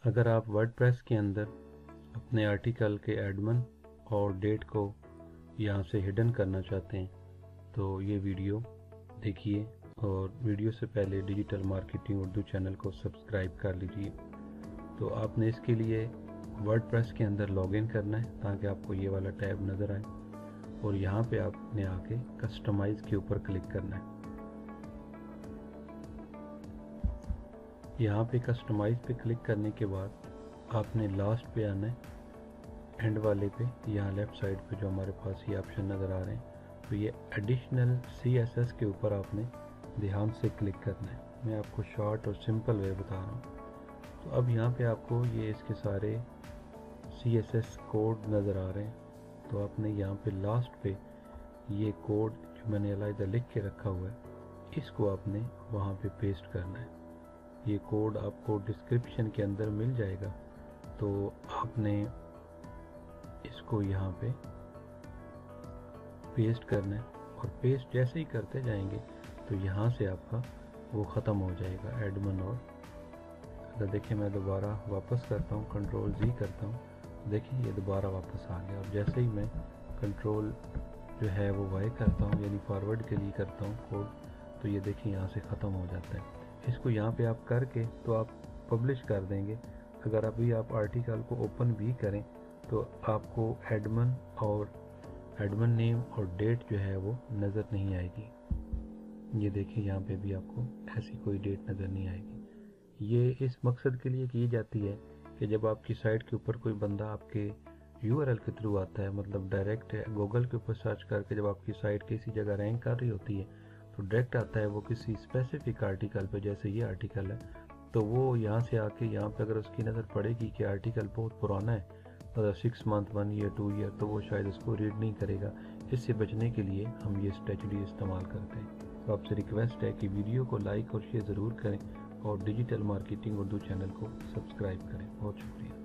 अगर आप वर्डप्रेस के अंदर अपने आर्टिकल के एडमिन और डेट को यहाँ से हिडन करना चाहते हैं तो ये वीडियो देखिए, और वीडियो से पहले डिजिटल मार्केटिंग उर्दू चैनल को सब्सक्राइब कर लीजिए। तो आपने इसके लिए वर्डप्रेस के अंदर लॉगिन करना है ताकि आपको ये वाला टैब नज़र आए, और यहाँ पे आपने आके कस्टमाइज़ के ऊपर क्लिक करना है। यहाँ पे कस्टमाइज़ पे क्लिक करने के बाद आपने लास्ट पे आना है, एंड वाले पे, यहाँ लेफ़्ट साइड पे जो हमारे पास ये ऑप्शन नज़र आ रहे हैं, तो ये एडिशनल CSS के ऊपर आपने ध्यान से क्लिक करना है। मैं आपको शॉर्ट और सिंपल वे बता रहा हूँ। तो अब यहाँ पे आपको ये इसके सारे CSS कोड नज़र आ रहे हैं, तो आपने यहाँ पे लास्ट पे ये कोड जो मैंने अलग लिख के रखा हुआ है, इसको आपने वहाँ पे पेस्ट करना है। ये कोड आपको डिस्क्रिप्शन के अंदर मिल जाएगा, तो आपने इसको यहाँ पे पेस्ट करना है, और पेस्ट जैसे ही करते जाएंगे तो यहाँ से आपका वो ख़त्म हो जाएगा एडमिन। और अगर देखिए मैं दोबारा वापस करता हूँ, कंट्रोल Z करता हूँ, देखिए ये दोबारा वापस आ गया। और जैसे ही मैं कंट्रोल जो है वो Y करता हूँ, यानी फॉरवर्ड के लिए करता हूँ कोड, तो ये देखिए यहाँ से ख़त्म हो जाता है। इसको यहाँ पे आप करके तो आप पब्लिश कर देंगे। अगर अभी आप आर्टिकल को ओपन भी करें तो आपको एडमिन नेम और डेट जो है वो नज़र नहीं आएगी। ये देखिए यहाँ पे भी आपको ऐसी कोई डेट नज़र नहीं आएगी। ये इस मकसद के लिए की जाती है कि जब आपकी साइट के ऊपर कोई बंदा आपके URL के थ्रू आता है, मतलब डायरेक्ट गूगल के ऊपर सर्च करके जब आपकी साइट किसी जगह रैंक कर रही होती है तो डायरेक्ट आता है वो किसी स्पेसिफिक आर्टिकल पे, जैसे ये आर्टिकल है, तो वो यहाँ से आके यहाँ पे अगर उसकी नज़र पड़ेगी कि आर्टिकल बहुत पुराना है, मतलब 6 मंथ 1 ईयर 2 ईयर, तो वो शायद उसको रीड नहीं करेगा। इससे बचने के लिए हम ये स्ट्रेटजी इस्तेमाल करते हैं। तो आपसे रिक्वेस्ट है कि वीडियो को लाइक और शेयर ज़रूर करें, और डिजिटल मार्केटिंग उर्दू चैनल को सब्सक्राइब करें। बहुत शुक्रिया।